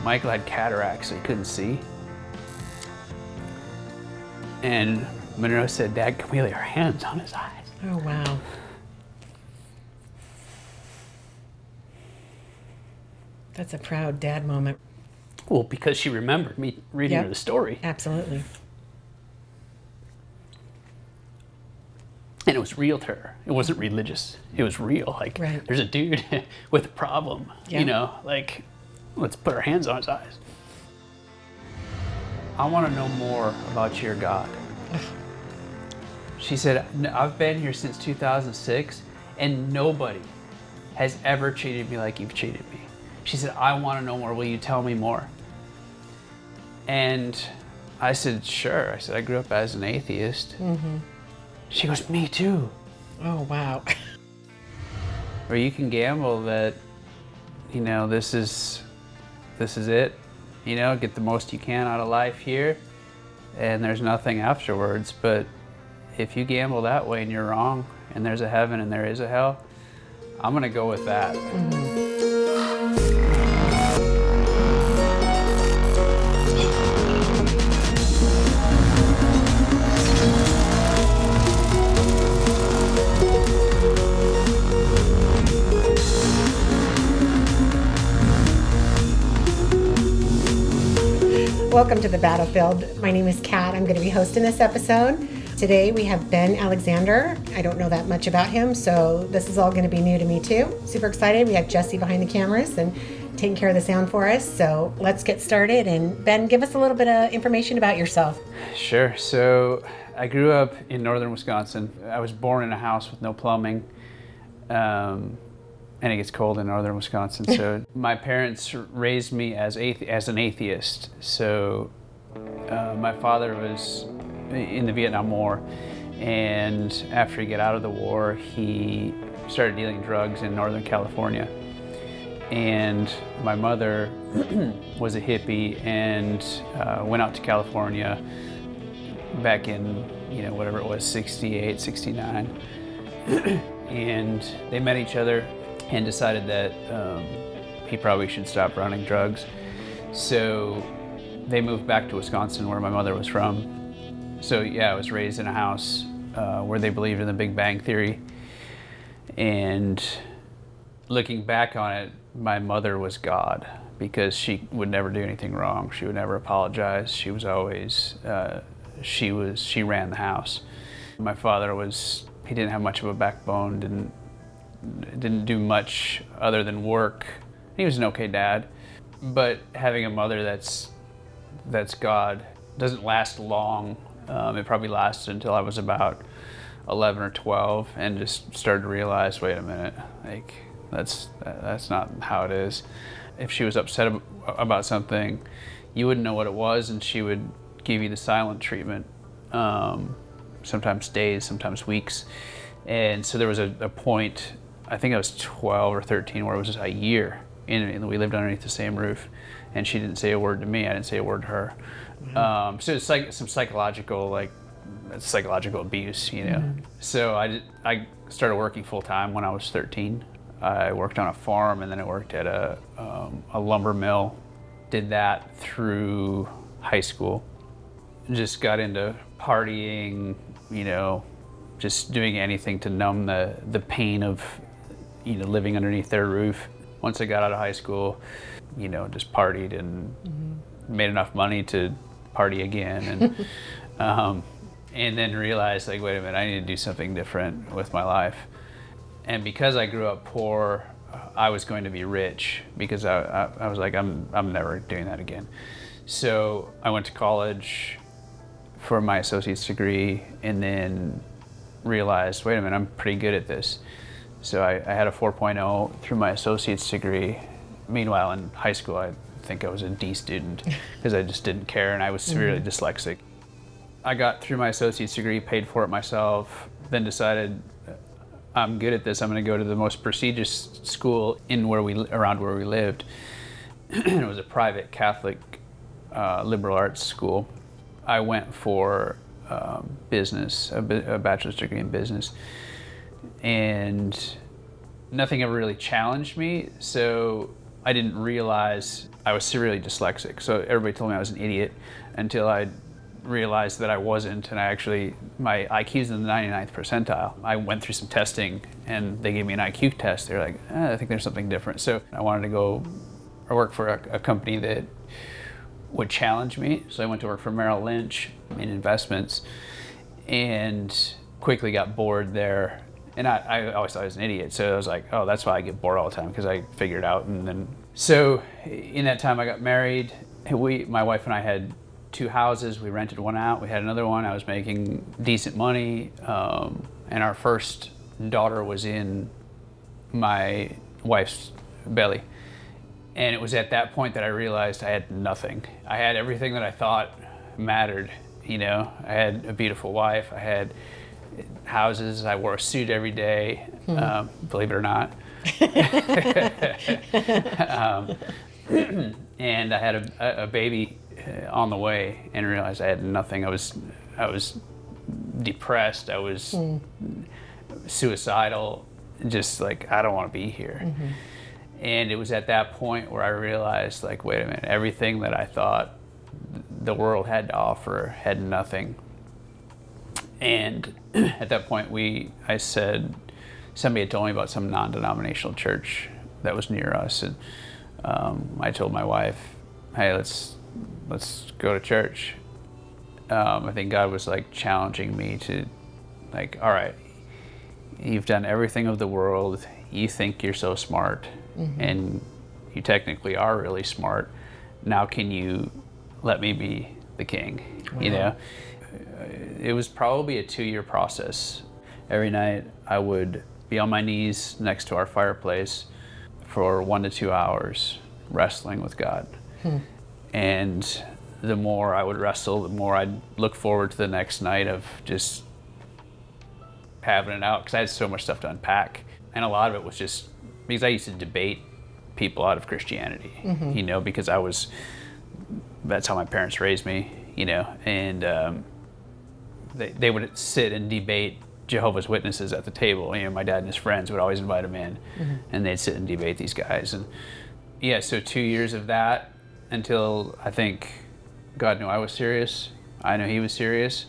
Michael had cataracts, so he couldn't see. And Monroe said, "Dad, can we lay our hands on his eyes?" Oh, wow. That's a proud dad moment. Well, because she remembered me reading her the story. Absolutely. And it was real to her. It wasn't religious. It was real. Like, there's a dude with a problem, you know, like, let's put our hands on his eyes. I want to know more about your God. She said, I've been here since 2006 and nobody has ever treated me like you've treated me. She said, I want to know more. Will you tell me more? And I said, sure. I said, I grew up as an atheist. Mm-hmm. She goes, me too. Oh, wow. Or you can gamble that, you know, this is it. You know, get the most you can out of life here, and there's nothing afterwards. But if you gamble that way and you're wrong, and there's a heaven and there is a hell, I'm gonna go with that. Mm-hmm. Welcome to the Battlefield. My name is Kat. I'm going to be hosting this episode. Today we have Ben Alexander. I don't know that much about him, so this is all going to be new to me too. Super excited. We have Jesse behind the cameras and taking care of the sound for us. So let's get started. And Ben, give us a little bit of information about yourself. Sure. So I grew up in northern Wisconsin. I was born in a house with no plumbing. And it gets cold in northern Wisconsin. So my parents raised me as an atheist. So my father was in the Vietnam War, and after he got out of the war, he started dealing drugs in Northern California. And my mother was a hippie and went out to California back in, you know, whatever it was, 68, 69. And they met each other and decided that he probably should stop running drugs. So they moved back to Wisconsin, where my mother was from. So yeah, I was raised in a house where they believed in the Big Bang Theory. And looking back on it, my mother was God, because she would never do anything wrong. She would never apologize. She was always, she ran the house. My father he didn't have much of a backbone, didn't do much other than work. He was an okay dad, but having a mother that's God doesn't last long. It probably lasted until I was about 11 or 12, and just started to realize, wait a minute, like that's not how it is. If she was upset about something, you wouldn't know what it was, and she would give you the silent treatment, sometimes days, sometimes weeks. And so there was a point, I think I was 12 or 13, where it was just a year, and we lived underneath the same roof, and she didn't say a word to me, I didn't say a word to her. Mm-hmm. So it's like some psychological abuse, you know. Mm-hmm. So I started working full time when I was 13. I worked on a farm, and then I worked at a lumber mill. Did that through high school. Just got into partying, you know, just doing anything to numb the pain of, you know, living underneath their roof. Once I got out of high school, you know, just partied and made enough money to party again, and then realized, like, wait a minute, I need to do something different with my life. And because I grew up poor, I was going to be rich, because I was like, I'm never doing that again. So I went to college for my associate's degree, and then realized, wait a minute, I'm pretty good at this. So I had a 4.0 through my associate's degree. Meanwhile, in high school, I think I was a D student, because I just didn't care, and I was severely dyslexic. I got through my associate's degree, paid for it myself, then decided I'm good at this. I'm going to go to the most prestigious school around where we lived. It was a private Catholic liberal arts school. I went for business, a bachelor's degree in business, and nothing ever really challenged me. So I didn't realize I was severely dyslexic. So everybody told me I was an idiot until I realized that I wasn't, and my IQ's in the 99th percentile. I went through some testing and they gave me an IQ test. They're like, I think there's something different. So I wanted to go work for a company that would challenge me. So I went to work for Merrill Lynch in investments and quickly got bored there. And I always thought I was an idiot. So I was like, oh, that's why I get bored all the time, because I figured it out. And then, so in that time I got married. My wife and I had 2 houses. We rented one out. We had another one. I was making decent money. And our first daughter was in my wife's belly. And it was at that point that I realized I had nothing. I had everything that I thought mattered. I had a beautiful wife. I had houses. I wore a suit every day, believe it or not. And I had a baby on the way, and realized I had nothing. I was depressed. I was suicidal. Just like, I don't want to be here. Mm-hmm. And it was at that point where I realized, like, wait a minute, everything that I thought the world had to offer had nothing. And at that point, I said, somebody had told me about some non-denominational church that was near us, and I told my wife, hey, let's go to church. I think God was like challenging me to, like, all right, you've done everything of the world. You think you're so smart, mm-hmm. and you technically are really smart. Now can you let me be the king? Wow. It was probably a 2-year process. Every night I would be on my knees next to our fireplace for 1 to 2 hours wrestling with God. And the more I would wrestle, the more I'd look forward to the next night of just having it out, because I had so much stuff to unpack. And a lot of it was just because I used to debate people out of Christianity, mm-hmm. Because that's how my parents raised me, and they would sit and debate Jehovah's Witnesses at the table. My dad and his friends would always invite them in, mm-hmm. and they'd sit and debate these guys. And yeah, so 2 years of that, until I think God knew I was serious. I knew he was serious.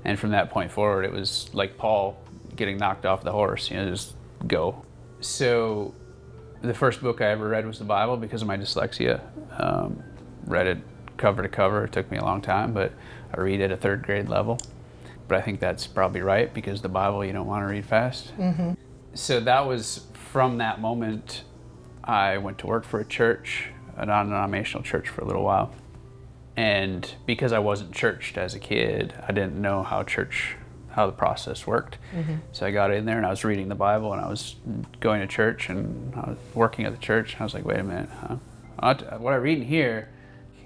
And from that point forward, it was like Paul getting knocked off the horse, just go. So the first book I ever read was the Bible because of my dyslexia. Read it cover to cover. It took me a long time, but I read at a 3rd grade level. But I think that's probably right, because the Bible you don't want to read fast. Mm-hmm. So that was, from that moment, I went to work for a church, a non-denominational church, for a little while. And because I wasn't churched as a kid, I didn't know how the process worked. Mm-hmm. So I got in there and I was reading the Bible, and I was going to church, and I was working at the church. And I was like, wait a minute, what I read in here,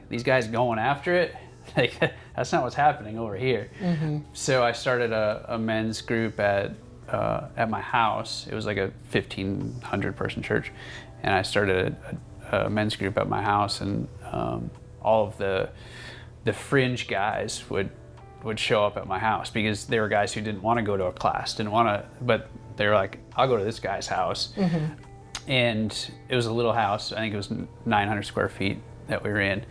these guys going after it, like, that's not what's happening over here. Mm-hmm. So I started a men's group at my house. It was like a 1,500 person church, and I started a men's group at my house, and all of the fringe guys would show up at my house, because they were guys who didn't want to go to a class, but they were like, I'll go to this guy's house. Mm-hmm. And it was a little house. I think it was 900 square feet that we were in,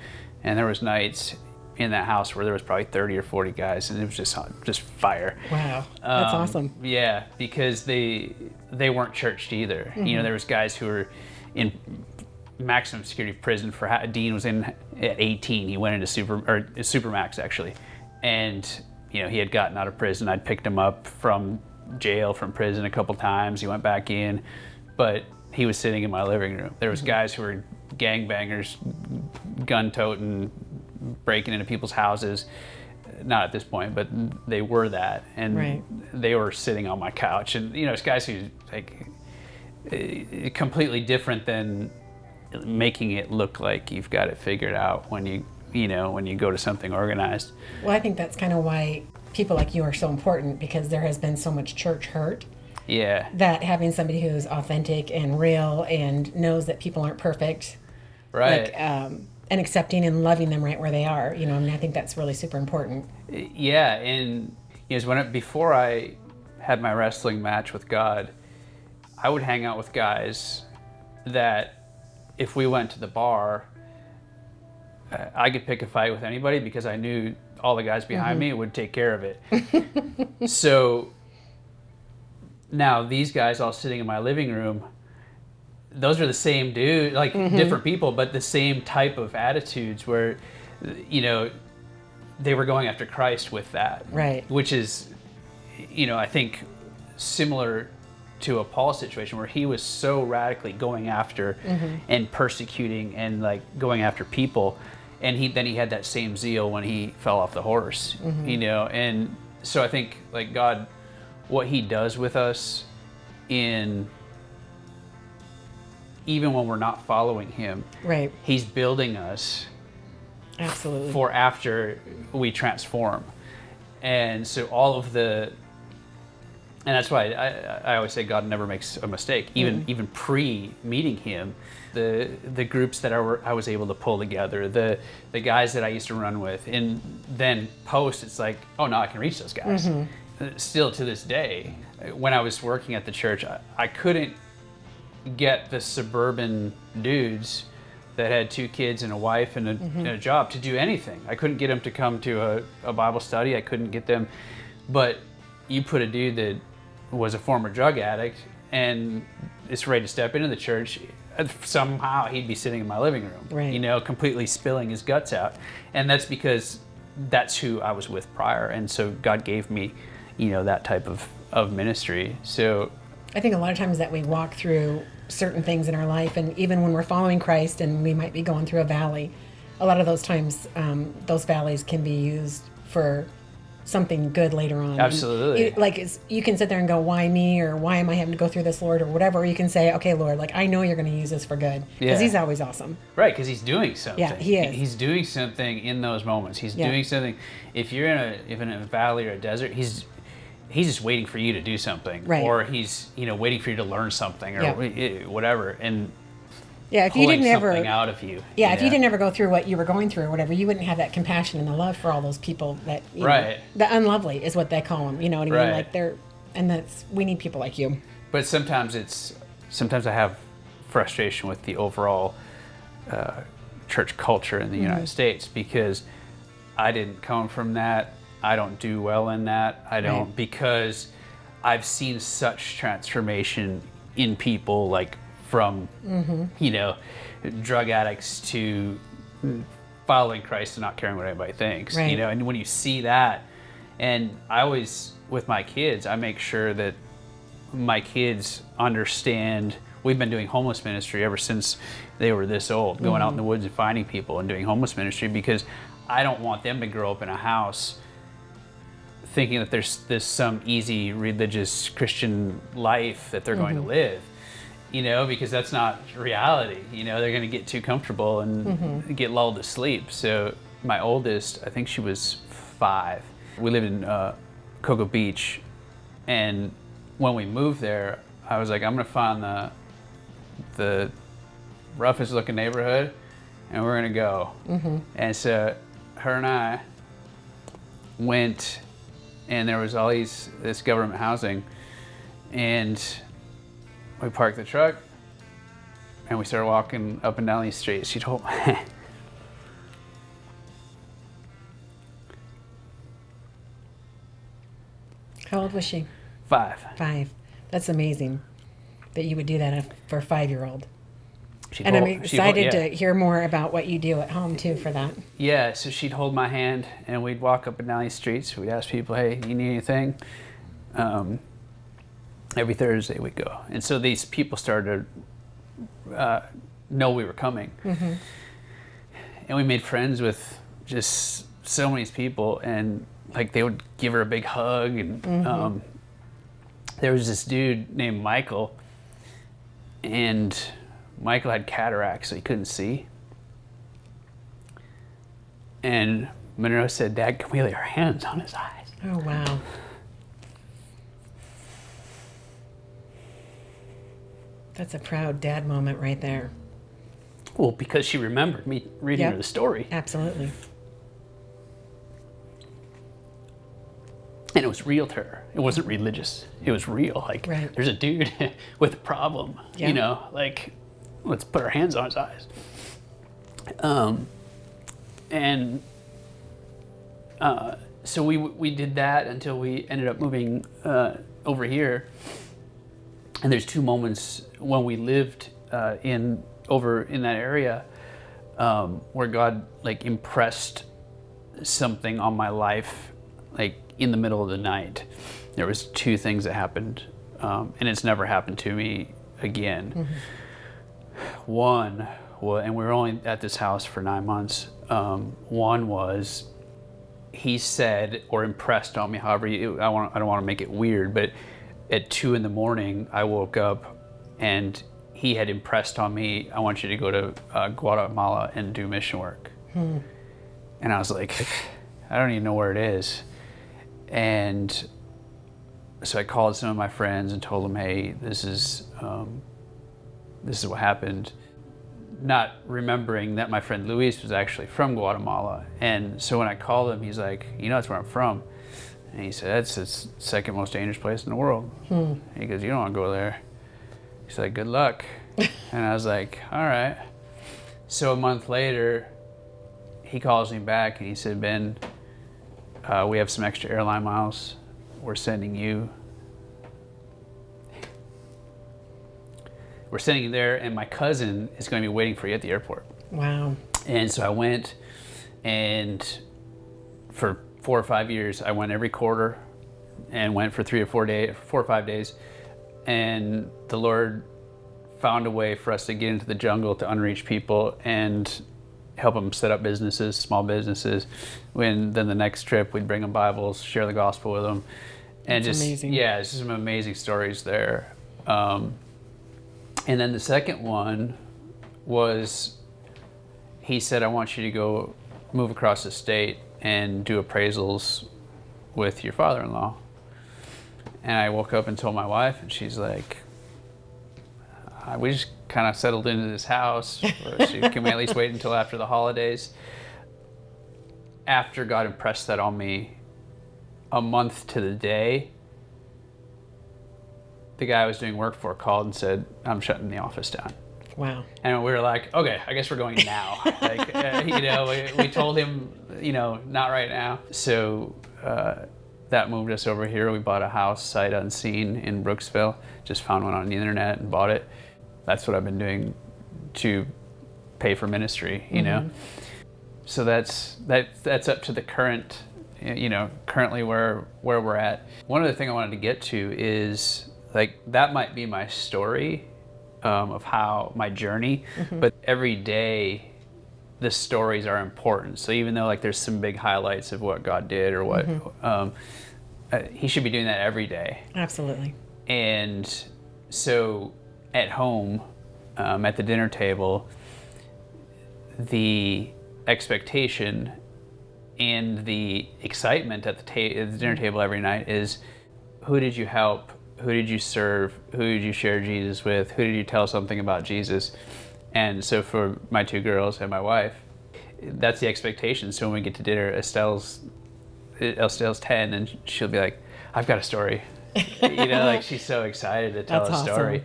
and there was nights in that house where there was probably 30 or 40 guys, and it was just fire. Wow, that's awesome. Yeah, because they weren't churched either. Mm-hmm. There was guys who were in maximum security prison Dean was in at 18. He went into Supermax, actually. And, he had gotten out of prison. I'd picked him up from prison a couple times. He went back in, but he was sitting in my living room. There was mm-hmm. guys who were gangbangers, gun-toting, breaking into people's houses. Not at this point, but they were that. And right. They were sitting on my couch. And, it's guys who, like, completely different than making it look like you've got it figured out when you go to something organized. Well, I think that's kind of why people like you are so important, because there has been so much church hurt. Yeah. That having somebody who's authentic and real and knows that people aren't perfect. Right. And accepting and loving them right where they are. I think that's really super important. Yeah, and before I had my wrestling match with God, I would hang out with guys that if we went to the bar, I could pick a fight with anybody because I knew all the guys behind me would take care of it. So now these guys all sitting in my living room, those are the same dude, like different people, but the same type of attitudes where, you know, they were going after Christ with that. Right. Which is, you know, I think similar to a Paul situation where he was so radically going after and persecuting and like going after people. And then he had that same zeal when he fell off the horse, you know? And so I think like God, what he does with us even when we're not following him, Right. he's building us Absolutely. for after we transform. And so and that's why I always say God never makes a mistake. Even pre-meeting him, the groups that I was able to pull together, the guys that I used to run with, and then post, it's like, oh no, I can reach those guys. Still to this day, when I was working at the church, I couldn't get the suburban dudes that had 2 kids and a wife and a job to do anything. I couldn't get them to come to a Bible study. I couldn't get them. But you put a dude that was a former drug addict and is ready to step into the church, somehow he'd be sitting in my living room, right. you know, completely spilling his guts out. And that's because that's who I was with prior. And so God gave me, you know, that type of ministry. So I think a lot of times that we walk through certain things in our life, and even when we're following Christ and we might be going through a valley, a lot of those times those valleys can be used for something good later on. Absolutely. You can sit there and go, why me, or why am I having to go through this, Lord, or whatever. Or you can say, okay, Lord, like I know you're going to use this for good, because he's always awesome. Right, because he's doing something. Yeah, he is. He's doing something in those moments. He's doing something. If you're in a valley or a desert, he's just waiting for you to do something, right. Or he's waiting for you to learn something or whatever, and if you didn't ever something out of you. If you didn't ever go through what you were going through or whatever, you wouldn't have that compassion and the love for all those people that right. The unlovely is what they call them. You know what I mean? Right. Like we need people like you. But sometimes I have frustration with the overall church culture in the United States, because I didn't come from that. I don't do well in that. I don't, because I've seen such transformation in people, like from, drug addicts to following Christ and not caring what anybody thinks, and when you see that, and I always, with my kids, I make sure that my kids understand. We've been doing homeless ministry ever since they were this old, going out in the woods and finding people and doing homeless ministry, because I don't want them to grow up in a house thinking that there's some easy religious Christian life that they're going to live, because that's not reality. They're going to get too comfortable and get lulled to sleep. So my oldest, I think she was 5. We lived in Cocoa Beach, and when we moved there, I was like, I'm going to find the roughest looking neighborhood, and we're going to go. And so her and I went, and there was all this government housing, and we parked the truck and we started walking up and down these streets. She told me, how old was she? 5. 5. That's amazing that you would do that for a 5-year-old. I'm excited to hear more about what you do at home too for that. Yeah, so she'd hold my hand and we'd walk up and down these streets. We'd ask people, hey, you need anything? Every Thursday we'd go. And so these people started to know we were coming. And we made friends with just so many people, and like they would give her a big hug. And there was this dude named Michael, and Michael had cataracts, so he couldn't see. And Monroe said, Dad, can we lay our hands on his eyes? Oh, wow. That's a proud dad moment right there. Well, because she remembered me reading her the story. Absolutely. And it was real to her. It wasn't religious. It was real. Like, there's a dude with a problem, like let's put our hands on his eyes. So we did that until we ended up moving over here. And there's 2 moments when we lived over in that area where God like impressed something on my life, like in the middle of the night. There was 2 things that happened, and it's never happened to me again. Mm-hmm. One, and we were only at this house for 9 months. One was, he said, or impressed on me, however, I don't want to make it weird, but at 2 a.m, I woke up and he had impressed on me, I want you to go to Guatemala and do mission work. And I was like, I don't even know where it is. And so I called some of my friends and told them, hey, this is what happened. Not remembering that my friend Luis was actually from Guatemala. And so when I called him, he's like, that's where I'm from. And he said, that's the second most dangerous place in the world. He goes, you don't want to go there. He's like, good luck. And I was like, all right. So a month later, he calls me back and he said, Ben, we have some extra airline miles. We're sending you there, and my cousin is going to be waiting for you at the airport. Wow. And so I went, and for 4 or 5 years, I went every quarter and went for 4 or 5 days. And the Lord found a way for us to get into the jungle to unreached people and help them set up businesses, small businesses. Then the next trip, we'd bring them Bibles, share the gospel with them. And That's amazing. Yeah, it's just some amazing stories there. And then the second one was, he said, I want you to go move across the state and do appraisals with your father-in-law. And I woke up and told my wife, and she's like, we just kind of settled into this house. Can we at least wait until after the holidays? After God impressed that on me, a month to the day, the guy I was doing work for called and said, I'm shutting the office down. Wow. And we were like, okay, I guess we're going now. We told him, not right now. So that moved us over here. We bought a house sight unseen in Brooksville. Just found one on the internet and bought it. That's what I've been doing to pay for ministry, you know? So that's up to the current, currently where we're at. One other thing I wanted to get to is, that might be my story of how my journey, but every day the stories are important. So even though there's some big highlights of what God did or what, he should be doing that every day. Absolutely. And so at home, at the dinner table, the expectation and the excitement at the dinner table every night is, who did you help? Who did you serve? Who did you share Jesus with? Who did you tell something about Jesus? And so for my 2 girls and my wife, that's the expectation. So when we get to dinner, Estelle's 10, and she'll be like, I've got a story. She's so excited to tell a story.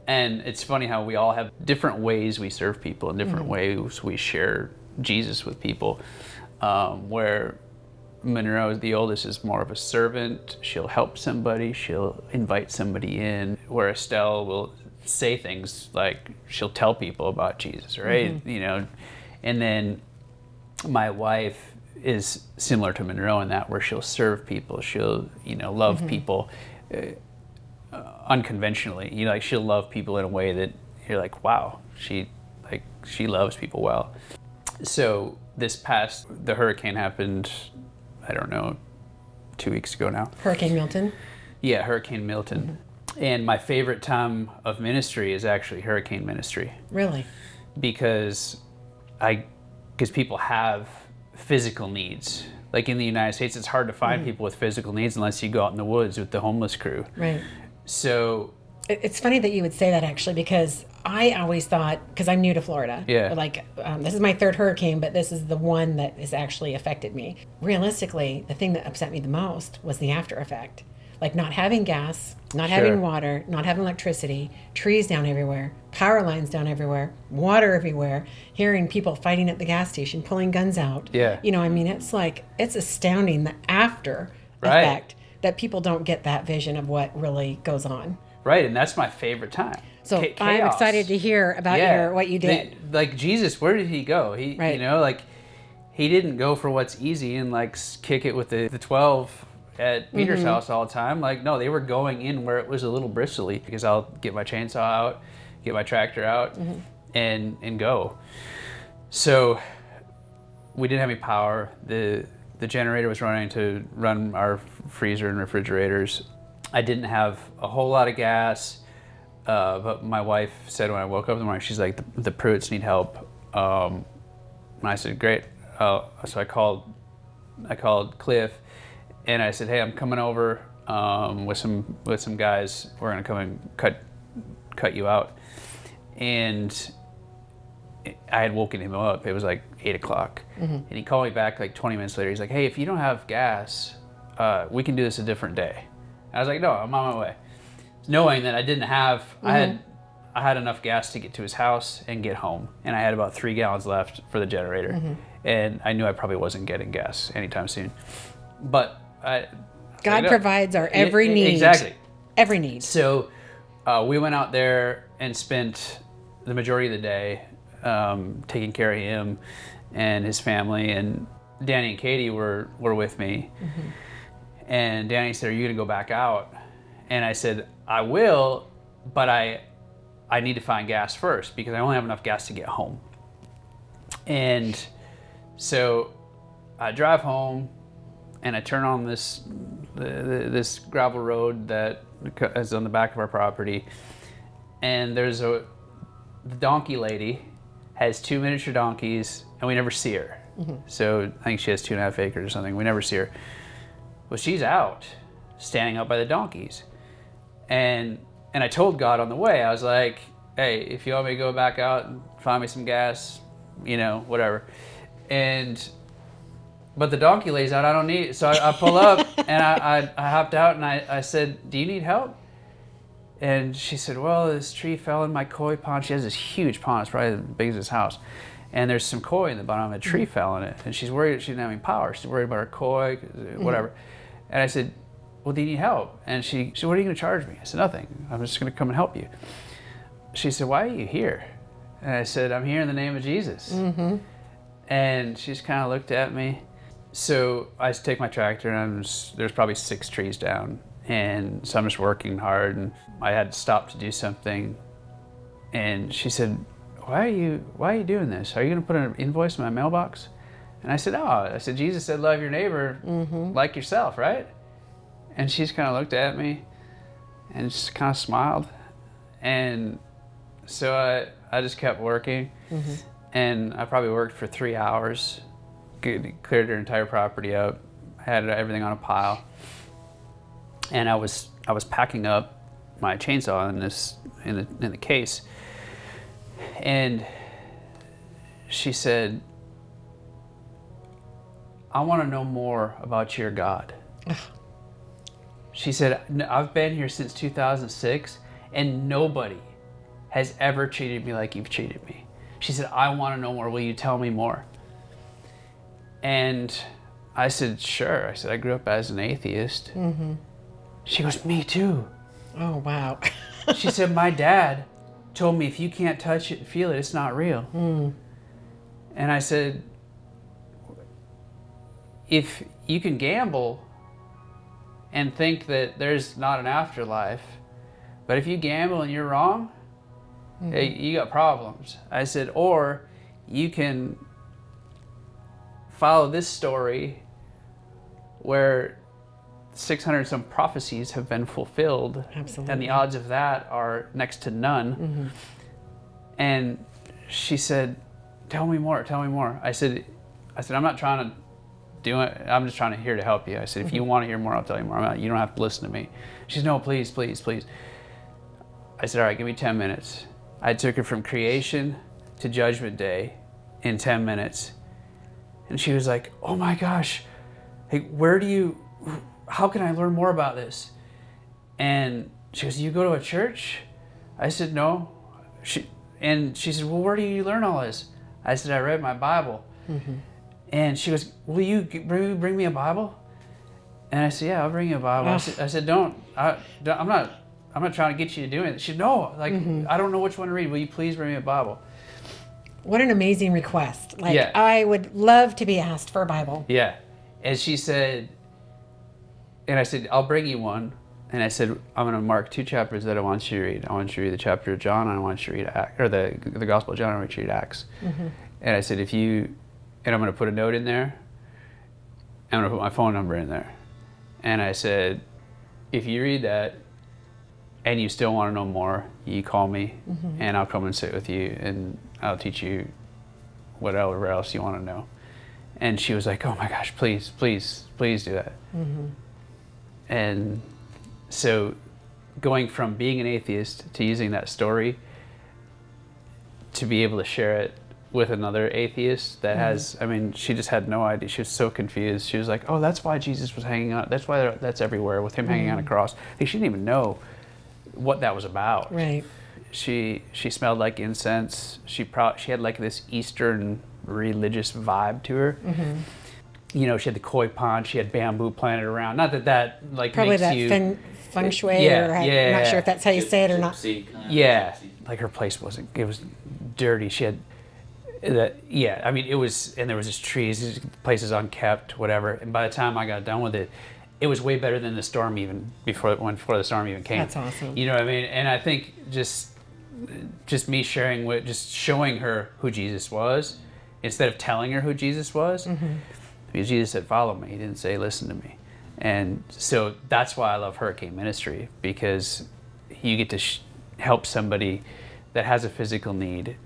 And it's funny how we all have different ways we serve people and different ways we share Jesus with people, where Monroe, the oldest, is more of a servant. She'll help somebody, she'll invite somebody in, where Estelle will say things like, she'll tell people about Jesus, right? And then my wife is similar to Monroe in that, where she'll serve people, she'll love people unconventionally. She'll love people in a way that you're like, wow, she loves people well. So the hurricane happened, I don't know, 2 weeks ago now. Hurricane Milton? Yeah, Hurricane Milton. And my favorite time of ministry is actually hurricane ministry. Really? Because people have physical needs. In the United States, it's hard to find people with physical needs unless you go out in the woods with the homeless crew. Right. So it's funny that you would say that, actually, because I always thought, because I'm new to Florida, this is my 3rd hurricane, but this is the one that has actually affected me. Realistically, the thing that upset me the most was the after effect. like not having gas, not Sure. having water, not having electricity, trees down everywhere, power lines down everywhere, water everywhere, hearing people fighting at the gas station, pulling guns out. Yeah. You know, I mean, it's astounding the after Right. effect that people don't get that vision of what really goes on. Right, and that's my favorite time. So I'm Chaos. excited to hear about what you did. Like Jesus, where did he go? He, Right. you know, like he didn't go for what's easy and like kick it with the 12 at Peter's house all the time. Like, no, they were going in where it was a little bristly, because I'll get my chainsaw out, get my tractor out, and go. So we didn't have any power. The generator was running to run our freezer and refrigerators. I didn't have a whole lot of gas, but my wife said when I woke up in the morning, she's like, the Pruitts need help. And I said, great. So I called Cliff, and I said, hey, I'm coming over with some guys. We're gonna come and cut you out. And I had woken him up. It was like 8 o'clock, and he called me back like 20 minutes later. He's like, hey, if you don't have gas, we can do this a different day. I was like, no, I'm on my way. Knowing that I didn't have, I had enough gas to get to his house and get home. And I had about 3 gallons left for the generator. And I knew I probably wasn't getting gas anytime soon. But God provides our every need. Exactly. Every need. So we went out there and spent the majority of the day taking care of him and his family. And Danny and Katie were with me. And Danny said, are you going to go back out? And I said, I will, but I need to find gas first, because I only have enough gas to get home. And so I drive home, and I turn on this gravel road that is on the back of our property. And there's the donkey lady has 2 miniature donkeys, and we never see her. So I think she has 2.5 acres or something. We never see her. Well, she's out, standing out by the donkeys. And I told God on the way, I was like, hey, if you want me to go back out and find me some gas, you know, whatever. But the donkey lays out, I don't need it. So I pull up, and I hopped out, and I said, do you need help? And she said, well, this tree fell in my koi pond. She has this huge pond, it's probably as big as this house. And there's some koi in the bottom, a tree fell in it. And she's worried she didn't have any power. She's worried about her koi, whatever. And I said, well, do you need help? And she said, what are you going to charge me? I said, nothing. I'm just going to come and help you. She said, why are you here? And I said, I'm here in the name of Jesus. And she just kind of looked at me. So I take my tractor, and there's probably 6 trees down. And so I'm just working hard, and I had to stop to do something. And she said, why are you doing this? Are you going to put an invoice in my mailbox? And I said, oh. I said, Jesus said, love your neighbor like yourself, right? And she just kind of looked at me and just kind of smiled. And so I just kept working. And I probably worked for 3 hours, cleared her entire property up, had everything on a pile. And I was packing up my chainsaw in the case. And she said, I want to know more about your God. She said, I've been here since 2006, and nobody has ever treated me like you've treated me. She said, I want to know more. Will you tell me more? And I said, sure. I said, I grew up as an atheist. She goes, me too. Oh, wow. She said, my dad told me if you can't touch it and feel it, it's not real. And I said, if you can gamble and think that there's not an afterlife, but if you gamble and you're wrong, hey, you got problems. I said, or you can follow this story where 600 some prophecies have been fulfilled. Absolutely. And the odds of that are next to none. And she said, tell me more. I said, I'm not trying to do it. I'm just trying to here to help you. I said, if you want to hear more, I'll tell you more. You don't have to listen to me. She said, no, please. I said, all right, give me 10 minutes. I took her from creation to judgment day in 10 minutes. And she was like, oh my gosh, hey, how can I learn more about this? And she goes, you go to a church? I said, no. She said, well, where do you learn all this? I said, I read my Bible. Mm-hmm. And she goes, will you bring me a Bible? And I said, yeah, I'll bring you a Bible. I said, I'm not trying to get you to do it. She said, no, I don't know which one to read. Will you please bring me a Bible? What an amazing request. I would love to be asked for a Bible. Yeah. And she said, and I said, I'll bring you one. And I said, I'm going to mark 2 chapters that I want you to read. I want you to read the chapter of John, and I want you to read the Gospel of John, and I want you to read Acts. Mm-hmm. And I said, and I'm going to put a note in there. I'm going to put my phone number in there. And I said, if you read that and you still want to know more, you call me, mm-hmm. and I'll come and sit with you, and I'll teach you whatever else you want to know. And she was like, oh my gosh, please, please, please do that. Mm-hmm. And so going from being an atheist to using that story to be able to share it with another atheist that mm-hmm. she just had no idea. She was so confused. She was like, oh, that's why Jesus was hanging on. That's why that's everywhere with him mm-hmm. hanging on a cross. She didn't even know what that was about. Right. She smelled like incense. She had like this Eastern religious vibe to her. Mm-hmm. She had the koi pond. She had bamboo planted around. Not that like probably makes that you feng shui, I'm not sure if that's how you say it or not. Yeah, like her place it was dirty. She had it was, and there was just trees. This place is unkept, whatever. And by the time I got done with it, it was way better than the storm even before the storm even came. That's awesome. You know what I mean? And I think just me sharing just showing her who Jesus was instead of telling her who Jesus was. Mm-hmm. Because Jesus said, follow me. He didn't say, listen to me. And so that's why I love Hurricane Ministry, because you get to help somebody that has a physical need.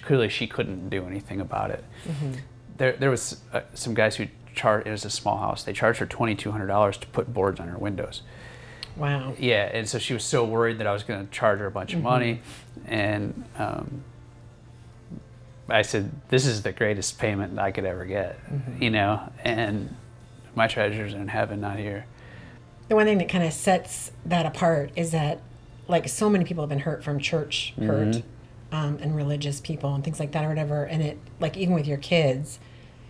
Clearly she couldn't do anything about it. Mm-hmm. There was some guys who it was a small house. They charged her $2,200 to put boards on her windows. Wow. Yeah, and so she was so worried that I was going to charge her a bunch mm-hmm. of money. And I said, this is the greatest payment I could ever get, mm-hmm. And my treasure's in heaven, not here. The one thing that kind of sets that apart is that, so many people have been hurt from church hurt, mm-hmm. And religious people and things like that or whatever. And it, even with your kids,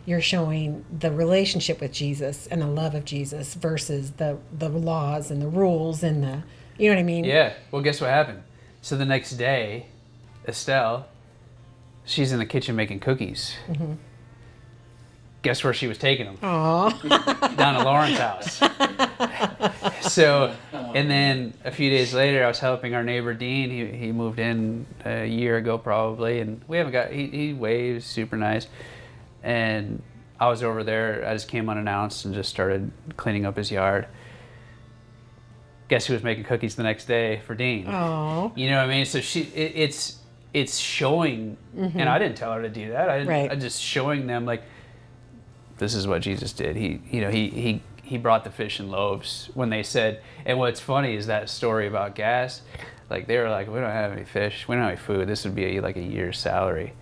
you're showing the relationship with Jesus and the love of Jesus versus the laws and the rules and you know what I mean? Yeah. Well, guess what happened? So the next day, Estelle, she's in the kitchen making cookies. Mm-hmm. Guess where she was taking them? Aww. Down to Lauren's house. So, and then a few days later, I was helping our neighbor Dean. He moved in a year ago probably, and we haven't he waves, super nice. And I was over there. I just came unannounced and just started cleaning up his yard. Guess who was making cookies the next day for Dean? Oh. You know what I mean? So it's showing, mm-hmm. and I didn't tell her to do that. I just showing them this is what Jesus did. He brought the fish and loaves when they said. And what's funny is that story about gas. They were like, we don't have any fish. We don't have any food. This would be a year's salary.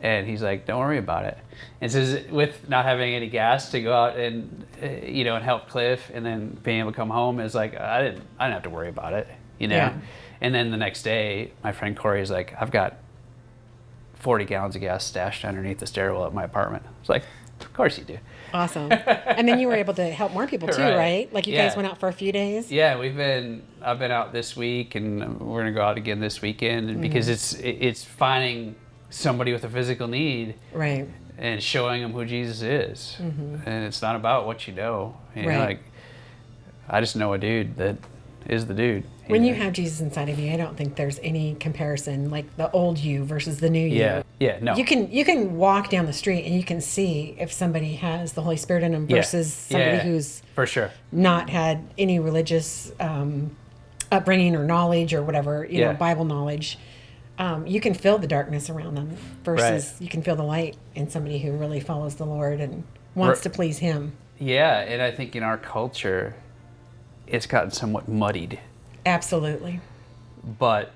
And he's like, don't worry about it. And says with not having any gas to go out and and help Cliff, and then being able to come home, is I didn't have to worry about it, Yeah. And then the next day, my friend Corey is like, I've got 40 gallons of gas stashed underneath the stairwell at my apartment. It's like, of course you do. Awesome. And then you were able to help more people too, right? You guys went out for a few days? Yeah, I've been out this week, and we're gonna go out again this weekend, and because it's finding somebody with a physical need, right, and showing them who Jesus is. Mm-hmm. And it's not about what you know. Right. I just know a dude that is the dude. When you have Jesus inside of you, I don't think there's any comparison, the old you versus the new you. Yeah, no. You can walk down the street and you can see if somebody has the Holy Spirit in them versus somebody who's for sure not had any religious upbringing or knowledge or whatever, Bible knowledge. You can feel the darkness around them versus you can feel the light in somebody who really follows the Lord and wants to please Him. Yeah, and I think in our culture, it's gotten somewhat muddied. Absolutely. But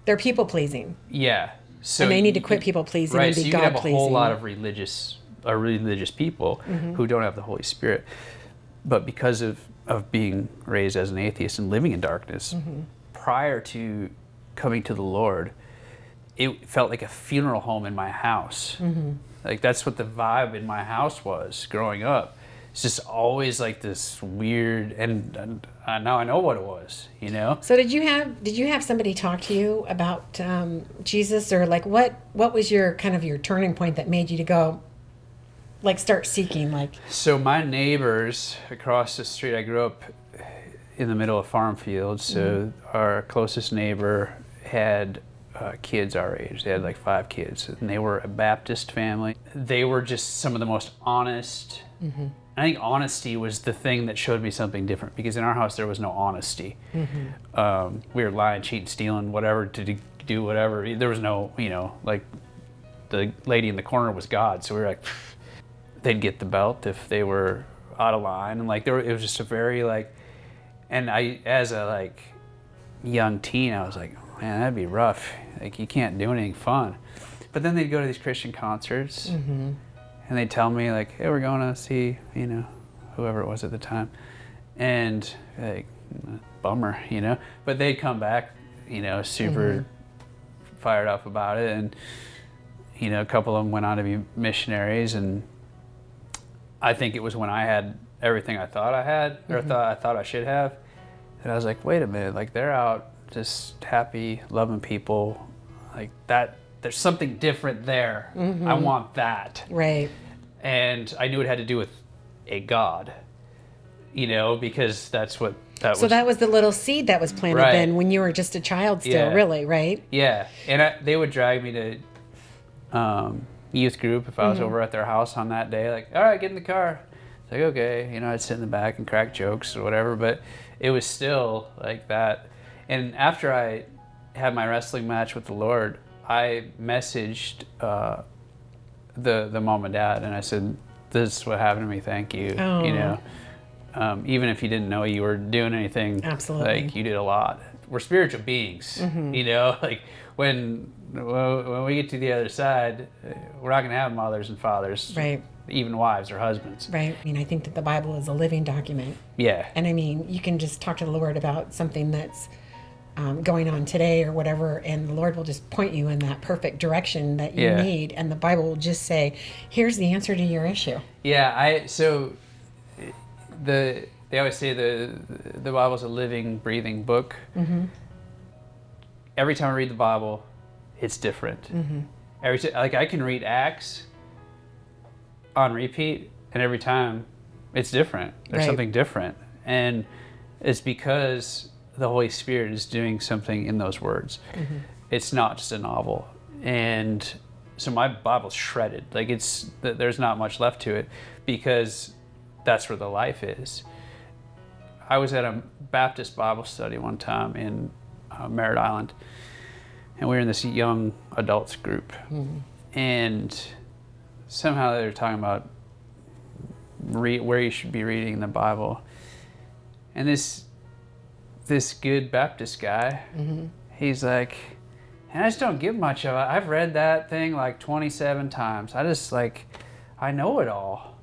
they're people pleasing. Yeah. So and they need to quit people pleasing and be God pleasing. So you can have a whole lot of religious people mm-hmm. who don't have the Holy Spirit. But because of of being raised as an atheist and living in darkness. Prior to coming to the Lord, it felt like a funeral home in my house. Like that's what the vibe in my house was growing up. It's just always like this weird, and now I know what it was, you know? So did you have somebody talk to you about Jesus, or like what was your kind of your turning point that made you to go like start seeking like? So my neighbors across the street, I grew up in the middle of farm fields, so our closest neighbor had kids our age. They had like 5 kids, and they were a Baptist family. They were just some of the most honest. I think honesty was the thing that showed me something different, because in our house there was no honesty. We were lying, cheating, stealing, whatever, to do whatever. There was no, like the lady in the corner was God. So we were like, they'd get the belt if they were out of line, and like it was just a very like. And I, as a like young teen, I was like, man, that'd be rough. Like you can't do anything fun. But then they'd go to these Christian concerts. And they'd tell me like, hey, we're going to see, whoever it was at the time. And like, bummer, But they'd come back, super fired up about it. And, a couple of them went on to be missionaries. And I think it was when I had everything I thought I had, or I thought I should have, that I was like, wait a minute, like they're out just happy, loving people, like that. There's something different there. I want that. Right. And I knew it had to do with a God, because that's what that was. So that was the little seed that was planted then when you were just a child still, really, right? Yeah. And they would drag me to youth group if I was over at their house on that day. Like, all right, get in the car. It's like, okay. I'd sit in the back and crack jokes or whatever. But it was still like that. And after I had my wrestling match with the Lord, I messaged the mom and dad, and I said, this is what happened to me, thank you. Even if you didn't know you were doing anything, absolutely, like you did a lot. We're spiritual beings, like when we get to the other side, we're not going to have mothers and fathers, right? Even wives or husbands. Right. I think that the Bible is a living document. Yeah. And you can just talk to the Lord about something that's going on today or whatever, and the Lord will just point you in that perfect direction that you need, and the Bible will just say, here's the answer to your issue. Yeah, they always say the Bible's a living, breathing book. Every time I read the Bible, it's different. Like I can read Acts on repeat, and every time it's different. There's something different, and it's because the Holy Spirit is doing something in those words. It's not just a novel. And so my Bible's shredded. Like there's not much left to it, because that's where the life is. I was at a Baptist Bible study one time in Merritt Island, and we were in this young adults group. And somehow they were talking about where you should be reading the Bible. And this good Baptist guy, he's like, and I just don't give much of it. I've read that thing like 27 times. I know it all.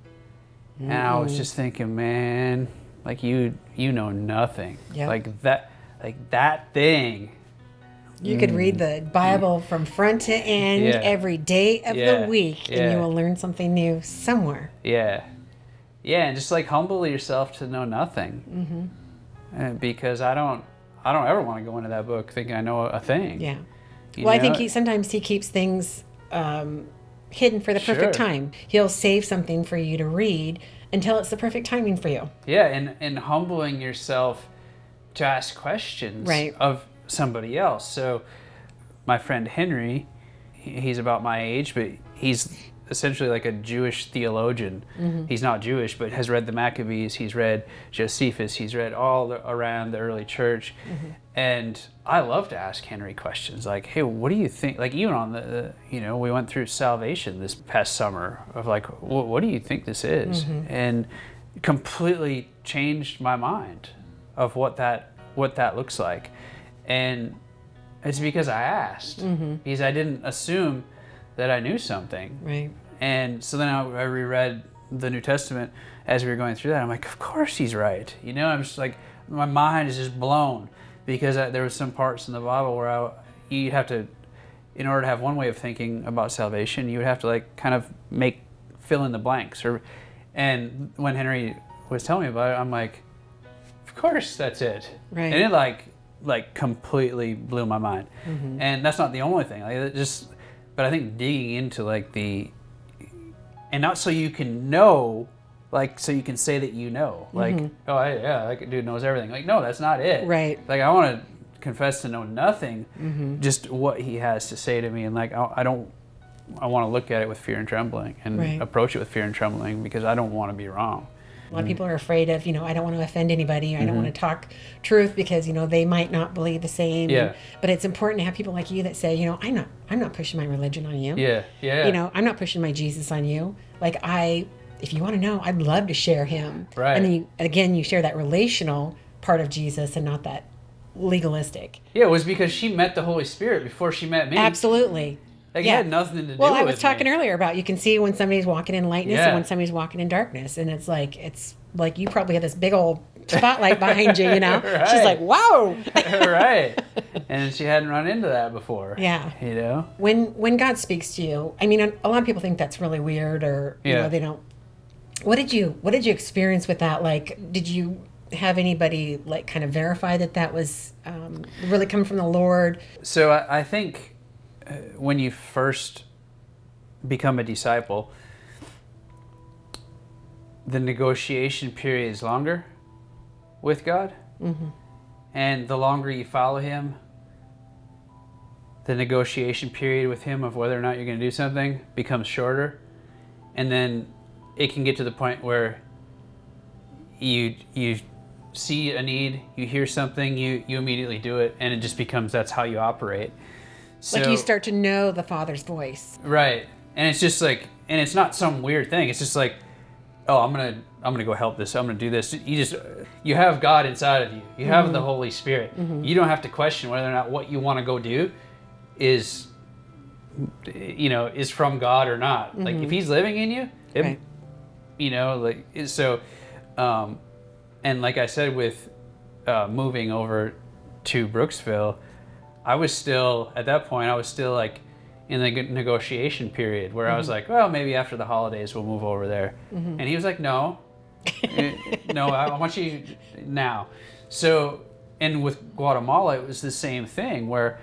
And I was just thinking, man, like you know nothing. Like that thing. You could read the Bible from front to end every day of the week, and you will learn something new somewhere. Yeah, and just like humble yourself to know nothing. Because I don't ever want to go into that book thinking I know a thing. Yeah. Well, I think sometimes he keeps things hidden for the perfect time. He'll save something for you to read until it's the perfect timing for you. Yeah, and humbling yourself to ask questions of somebody else. So my friend Henry, he's about my age, but he's essentially like a Jewish theologian. He's not Jewish, but has read the Maccabees, he's read Josephus, he's read all around the early church. And I love to ask Henry questions like, hey, what do you think? Like even on the we went through salvation this past summer of like, what do you think this is? And completely changed my mind of what that looks like. And it's because I asked, because I didn't assume that I knew something. Right. And so then I reread the New Testament as we were going through that. I'm like, of course he's right. I'm just like, my mind is just blown because there was some parts in the Bible where you have to, in order to have one way of thinking about salvation, you would have to like kind of fill in the blanks. And when Henry was telling me about it, I'm like, of course that's it. Right. And it like completely blew my mind. Mm-hmm. And that's not the only thing. But I think digging into like and not so you can know, like so you can say that like, that dude knows everything. Like, no, that's not it. Right. Like, I want to confess to know nothing, just what he has to say to me. And like, I want to look at it with fear and trembling and approach it with fear and trembling because I don't want to be wrong. A lot of people are afraid of, I don't want to offend anybody. Or I don't want to talk truth because, they might not believe the same. Yeah. But it's important to have people like you that say, I'm not pushing my religion on you. Yeah. I'm not pushing my Jesus on you. Like if you want to know, I'd love to share him. Right. And then you share that relational part of Jesus and not that legalistic. Yeah, it was because she met the Holy Spirit before she met me. Absolutely. Like, it had nothing to do with Well, I was talking earlier about you can see when somebody's walking in lightness and when somebody's walking in darkness. And it's like you probably have this big old spotlight behind you, Right. She's like, whoa. Right. And she hadn't run into that before. Yeah. When God speaks to you, I mean, a lot of people think that's really weird or, they don't. What did you experience with that? Like, did you have anybody like kind of verify that was really coming from the Lord? So I think when you first become a disciple, the negotiation period is longer with God. Mm-hmm. And the longer you follow him, the negotiation period with him of whether or not you're going to do something becomes shorter. And then it can get to the point where you see a need, you hear something, you immediately do it, and it just becomes that's how you operate. So, like you start to know the Father's voice. Right. And it's just like, and it's not some weird thing. It's just like, oh, I'm gonna go help this. I'm gonna do this. You have God inside of you. You have the Holy Spirit. Mm-hmm. You don't have to question whether or not what you want to go do is from God or not. Mm-hmm. Like if he's living in you, so, and like I said, with moving over to Brooksville, I was still like in the negotiation period where I was like, well, maybe after the holidays we'll move over there. Mm-hmm. And he was like, no, I want you now. So, and with Guatemala, it was the same thing where,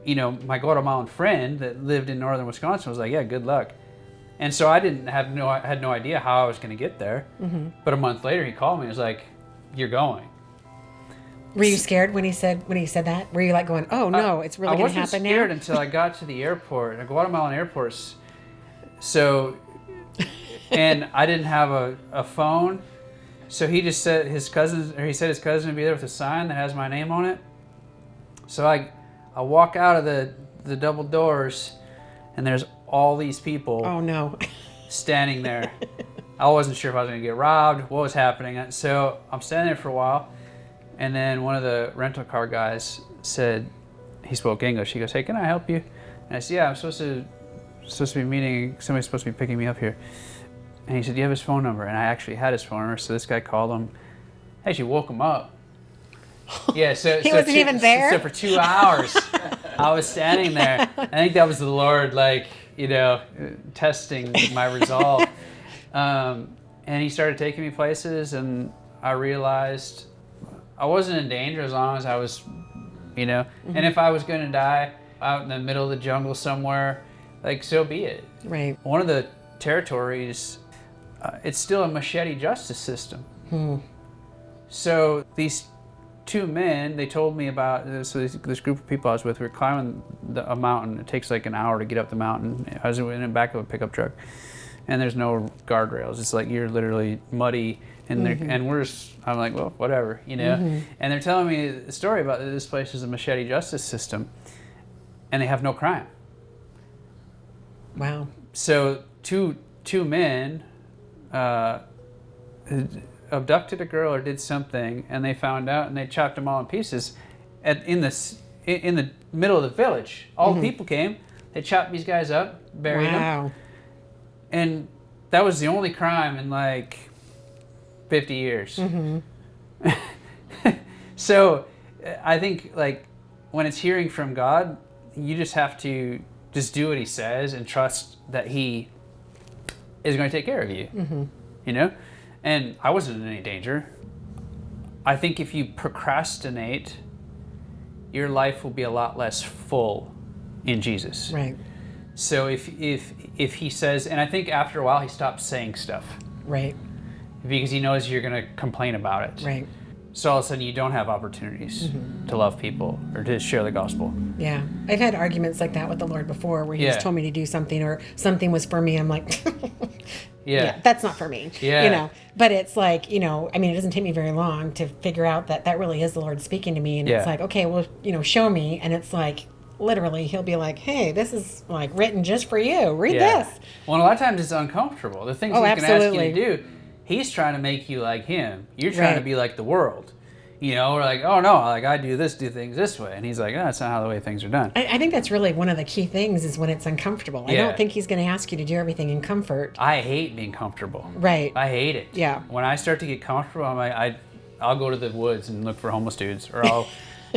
my Guatemalan friend that lived in northern Wisconsin was like, yeah, good luck. And so I had no idea how I was going to get there. Mm-hmm. But a month later he called me and was like, you're going. Were you scared when he said that? Were you like going, oh no, it's really going to happen now? I wasn't scared until I got to the airport, the Guatemalan airports. So, and I didn't have a phone. So he just said his cousin would be there with a sign that has my name on it. So I walk out of the double doors and there's all these people. Oh no. Standing there. I wasn't sure if I was going to get robbed, what was happening. So I'm standing there for a while. And then one of the rental car guys said, he spoke English. He goes, hey, can I help you? And I said, yeah, I'm supposed to be meeting, somebody's supposed to be picking me up here. And he said, do you have his phone number? And I actually had his phone number. So this guy called him. Hey, she woke him up. Yeah, so he wasn't even there? So for 2 hours, I was standing there. I think that was the Lord, testing my resolve. And he started taking me places, and I realized I wasn't in danger as long as I was, mm-hmm. And if I was going to die out in the middle of the jungle somewhere, so be it. Right. One of the territories, it's still a machete justice system. So these two men, they told me about this group of people I was with. We were climbing a mountain. It takes like an hour to get up the mountain. I was in the back of a pickup truck, and there's no guardrails. It's like you're literally muddy. And I'm like, well, whatever, Mm-hmm. And they're telling me a story about this place is a machete justice system, and they have no crime. Wow. So two men abducted a girl or did something, and they found out, and they chopped them all in pieces, in the middle of the village. All the people came. They chopped these guys up, buried them, and that was the only crime in like 50 years. So I think like when it's hearing from God, you just have to just do what he says and trust that he is going to take care of you, you know? And I wasn't in any danger. I think if you procrastinate, your life will be a lot less full in Jesus. Right. So if he says, and I think after a while he stops saying stuff. Right. Because he knows you're going to complain about it. Right. So all of a sudden you don't have opportunities to love people or to share the gospel. Yeah. I've had arguments like that with the Lord before where he's told me to do something or something was for me. I'm like, yeah, that's not for me. Yeah. You know, but it's like, you know, I mean, it doesn't take me very long to figure out that that really is the Lord speaking to me. And it's like, okay, well, you know, show me. And it's like, literally, he'll be like, hey, this is like written just for you. Read this. Well, a lot of times it's uncomfortable. The things he's going to ask you to do, he's trying to make you like him. You're trying to be like the world. You know, we're like, oh no, like I do things this way. And he's like, no, that's not how the way things are done. I think that's really one of the key things is when it's uncomfortable. I don't think he's going to ask you to do everything in comfort. I hate being comfortable. Right. I hate it. Yeah. When I start to get comfortable, I'm like, I'll go to the woods and look for homeless dudes. Or I'll,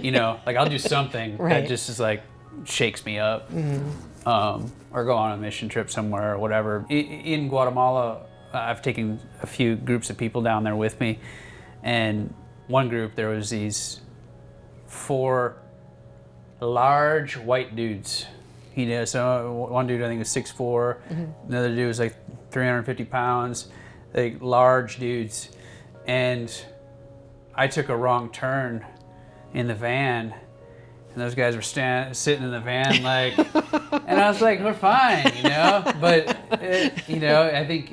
you know, like I'll do something that just is like, shakes me up. Or go on a mission trip somewhere or whatever. In Guatemala, I've taken a few groups of people down there with me, and one group there was these 4 large white dudes. You know, so one dude I think was 6'4", another dude was like 350 pounds, like large dudes, and I took a wrong turn in the van. And those guys were sitting in the van like, and I was like, we're fine, you know? But, you know, I think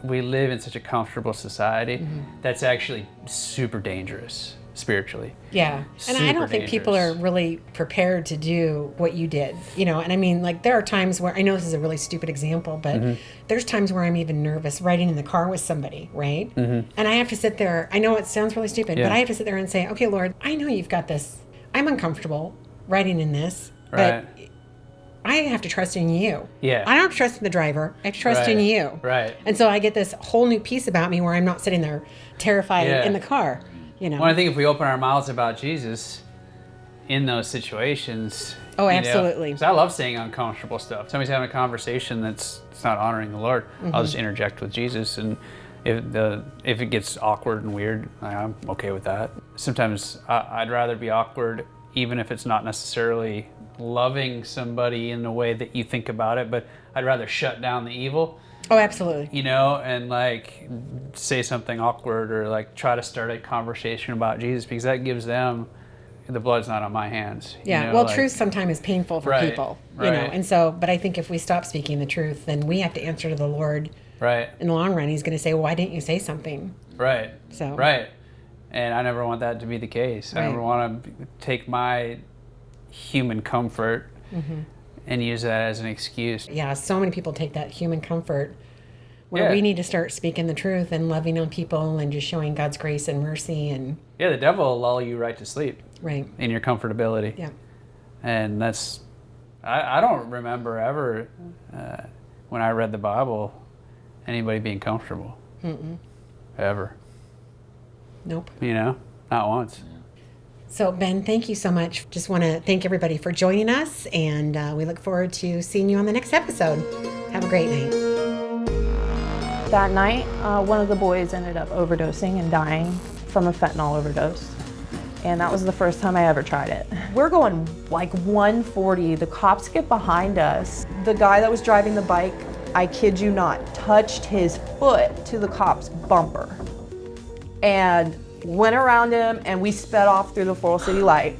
we live in such a comfortable society that's actually super dangerous spiritually. Yeah. And I don't think people are really prepared to do what you did, you know? And I mean, like there are times where, I know this is a really stupid example, but there's times where I'm even nervous riding in the car with somebody, right? And I have to sit there, I know it sounds really stupid, but I have to sit there and say, okay, Lord, I know you've got this. I'm uncomfortable riding in this, but I have to trust in you. Yeah. I don't have to trust in the driver. I have to trust in you. Right. And so I get this whole new piece about me where I'm not sitting there terrified in the car, you know. Well, I think if we open our mouths about Jesus in those situations. Oh, absolutely. Because I love saying uncomfortable stuff. Somebody's having a conversation that's not honoring the Lord. I'll just interject with Jesus, and if it gets awkward and weird, I'm okay with that. Sometimes I'd rather be awkward, even if it's not necessarily loving somebody in the way that you think about it, but I'd rather shut down the evil. Oh, absolutely. You know, and like say something awkward or like try to start a conversation about Jesus, because that gives them, the blood's not on my hands. Yeah, you know, well, like, truth sometimes is painful for people, you know, and so, but I think if we stop speaking the truth, then we have to answer to the Lord. Right. In the long run, he's going to say, well, why didn't you say something? Right. So. Right. And I never want that to be the case. I never want to take my human comfort and use that as an excuse. Yeah, so many people take that human comfort where we need to start speaking the truth and loving on people and just showing God's grace and mercy. And the devil will lull you right to sleep. Right. In your comfortability. Yeah. And that's, I don't remember ever when I read the Bible, anybody being comfortable. Ever. Nope. You know, not once. So Ben, thank you so much. Just want to thank everybody for joining us, and we look forward to seeing you on the next episode. Have a great night. That night, one of the boys ended up overdosing and dying from a fentanyl overdose. And that was the first time I ever tried it. We're going like 140. The cops get behind us. The guy that was driving the bike, I kid you not, touched his foot to the cop's bumper and went around him, and we sped off through the Floral City light.